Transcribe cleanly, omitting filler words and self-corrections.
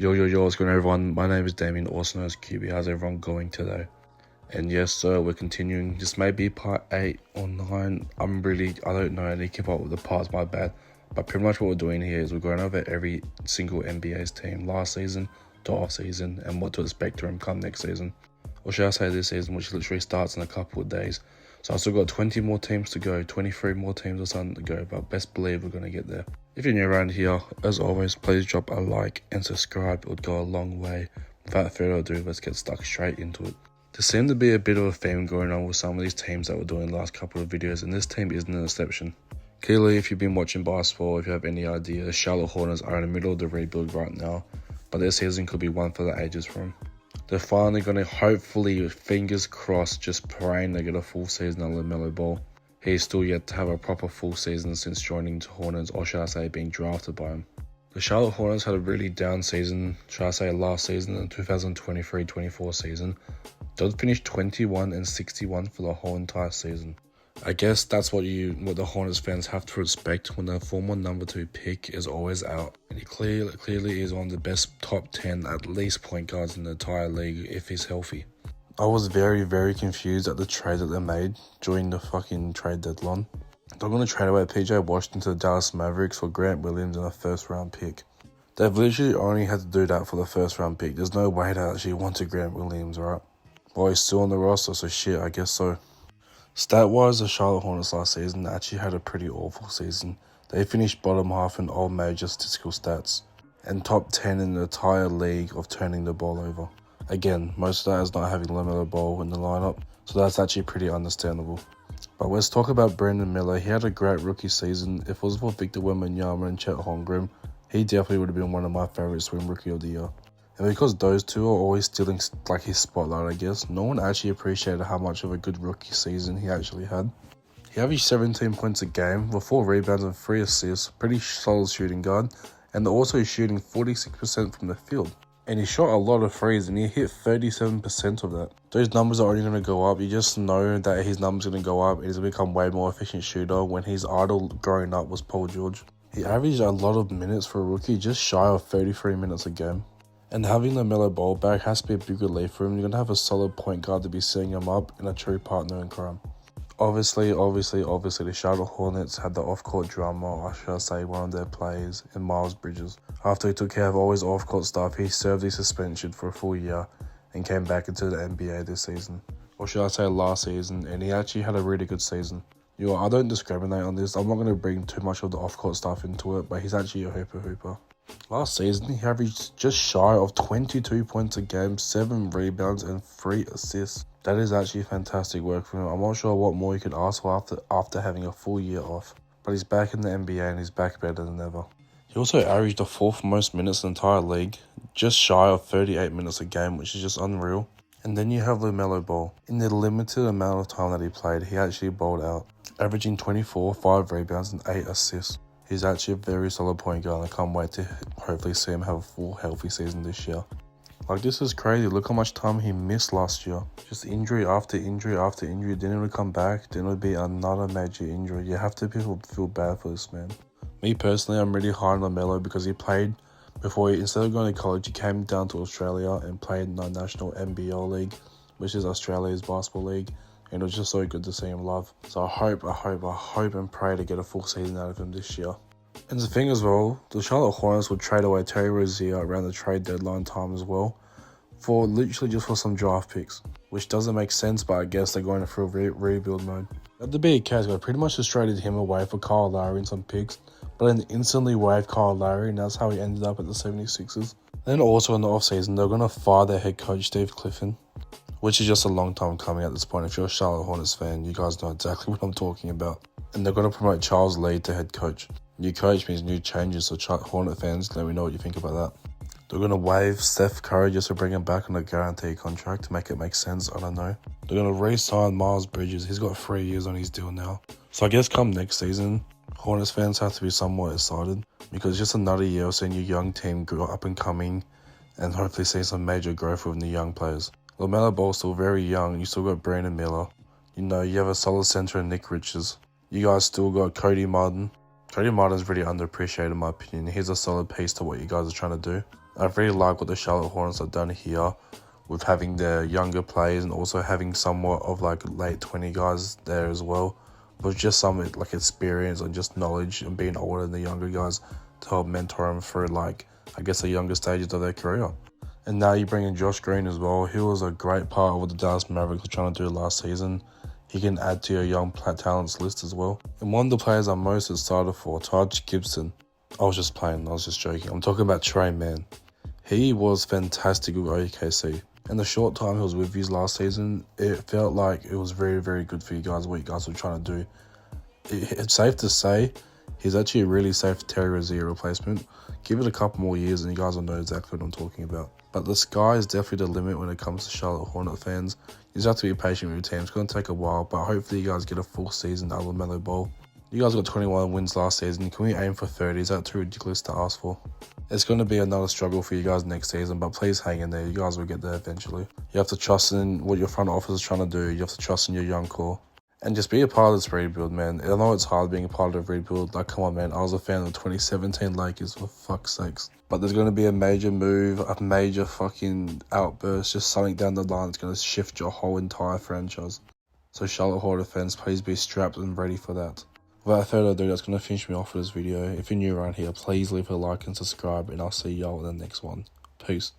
Yo, what's going on, everyone? My name is Damien, also known as QB. How's everyone going today? And yes, sir, we're continuing. This may be part 8 or 9. I don't know. I need to keep up with the parts, my bad. But pretty much what we're doing here is we're going over every single NBA's team last season to off season and what to expect to them come next season. Or should I say this season, which literally starts in a couple of days. So I've still got 20 more teams to go, 23 more teams or something to go, but best believe we're going to get there. If you're new around here, as always, please drop a like and subscribe. It would go a long way. Without further ado, let's get stuck straight into it. There seemed to be a bit of a theme going on with some of these teams that we're doing the last couple of videos, and this team isn't an exception. Clearly, if you've been watching basketball, if you have any idea, the Charlotte Hornets are in the middle of the rebuild right now, but their season could be one for the ages for them. They're finally going to, hopefully, fingers crossed, just praying they get a full season on LaMelo Ball. He's still yet to have a proper full season since joining the Hornets, or should I say being drafted by him. The Charlotte Hornets had a really down season, should I say last season, the 2023-24 season. They finished 21-61 for the whole entire season. I guess that's what the Hornets fans have to respect when their former number 2 pick is always out. And he clearly is one of the best top 10 at least point guards in the entire league if he's healthy. I was very confused at the trade that they made during the fucking trade deadline. They're going to trade away PJ Washington to the Dallas Mavericks for Grant Williams and a first round pick. They've literally only had to do that for the first round pick. There's no way they actually wanted Grant Williams, right? Well, he's still on the roster, so shit, I guess so. Stat-wise, the Charlotte Hornets last season actually had a pretty awful season. They finished bottom half in all major statistical stats, and top 10 in the entire league of turning the ball over. Again, most of that is not having LaMelo Ball in the lineup, so that's actually pretty understandable. But let's talk about Brandon Miller. He had a great rookie season. If it was for Victor Wembanyama and Chet Holmgren, he definitely would have been one of my favorites to win Rookie of the Year. And because those two are always stealing like his spotlight, I guess, no one actually appreciated how much of a good rookie season he actually had. He averaged 17 points a game with 4 rebounds and 3 assists, pretty solid shooting guard, and also shooting 46% from the field. And he shot a lot of threes and he hit 37% of that. Those numbers are only going to go up. You just know that his numbers are going to go up and he's going to become way more efficient shooter when his idol growing up was Paul George. He averaged a lot of minutes for a rookie, just shy of 33 minutes a game. And having LaMelo Ball back has to be a big relief for him. You're going to have a solid point guard to be setting him up and a true partner in crime. Obviously, the Charlotte Hornets had the off-court drama, or should I say one of their players, in Miles Bridges. After he took care of all his off-court stuff, he served his suspension for a full year and came back into the NBA this season. Or should I say last season, and he actually had a really good season. I don't discriminate on this. I'm not going to bring too much of the off-court stuff into it, but he's actually a hooper. Last season, he averaged just shy of 22 points a game, 7 rebounds, and 3 assists. That is actually fantastic work for him. I'm not sure what more you could ask for after having a full year off. But he's back in the NBA and he's back better than ever. He also averaged the 4th most minutes in the entire league, just shy of 38 minutes a game, which is just unreal. And then you have LaMelo Ball. In the limited amount of time that he played, he actually balled out, averaging 24, 5 rebounds, and 8 assists. He's actually a very solid point guard, and I can't wait to hopefully see him have a full healthy season this year. Like, this is crazy. Look how much time he missed last year. Just injury after injury after injury. Then he would come back. Then it would be another major injury. You have to feel bad for this man. Me personally, I'm really high on LaMelo because he played instead of going to college, he came down to Australia and played in the National NBL League, which is Australia's basketball league. And it was just so good to see him live. So I hope and pray to get a full season out of him this year. And the thing as well, the Charlotte Hornets would trade away Terry Rozier around the trade deadline time as well, for literally just for some draft picks, which doesn't make sense, but I guess they're going through rebuild mode. At the big case, I pretty much just traded him away for Kyle Lowry and some picks, but then instantly waived Kyle Lowry, and that's how he ended up at the 76ers. Then also in the offseason, they're going to fire their head coach, Steve Clifford, which is just a long time coming at this point. If you're a Charlotte Hornets fan, you guys know exactly what I'm talking about. And they're going to promote Charles Lee to head coach. New coach means new changes, so Hornet fans, let me know what you think about that. They're going to waive Steph Curry just to bring him back on a guaranteed contract to make it make sense, I don't know. They're going to re-sign Miles Bridges. He's got 3 years on his deal now. So I guess come next season, Hornets fans have to be somewhat excited because it's just another year of seeing your young team grow up and coming and hopefully see some major growth within the young players. LaMelo Ball's still very young. You still got Brandon Miller. You have a solid center in Nick Richards. You guys still got Cody Martin. Cody Martin's really underappreciated in my opinion. He's a solid piece to what you guys are trying to do. I really like what the Charlotte Hornets have done here with having their younger players and also having somewhat of like late 20 guys there as well. But just some like experience and just knowledge and being older than the younger guys to help mentor them through like, I guess, the younger stages of their career. And now you bring in Josh Green as well. He was a great part of what the Dallas Mavericks were trying to do last season. He can add to your young talents list as well. And one of the players I'm most excited for, Taj Gibson. I was just joking. I'm talking about Trey Mann. He was fantastic with OKC. In the short time he was with you last season, it felt like it was very, very good for you guys, what you guys were trying to do. It's safe to say he's actually a really safe Terry Rozier replacement. Give it a couple more years and you guys will know exactly what I'm talking about. But the sky is definitely the limit when it comes to Charlotte Hornet fans. You just have to be patient with your team. It's going to take a while, but hopefully you guys get a full season out of the Melo Bowl. You guys got 21 wins last season. Can we aim for 30? Is that too ridiculous to ask for? It's going to be another struggle for you guys next season, but please hang in there. You guys will get there eventually. You have to trust in what your front office is trying to do. You have to trust in your young core. And just be a part of this rebuild, man. I know it's hard being a part of the rebuild. Like, come on, man. I was a fan of the 2017 Lakers, for fuck's sakes. But there's going to be a major move, a major fucking outburst, just something down the line that's going to shift your whole entire franchise. So Charlotte Hornets fans, please be strapped and ready for that. Without further ado, that's going to finish me off for this video. If you're new around here, please leave a like and subscribe, and I'll see y'all in the next one. Peace.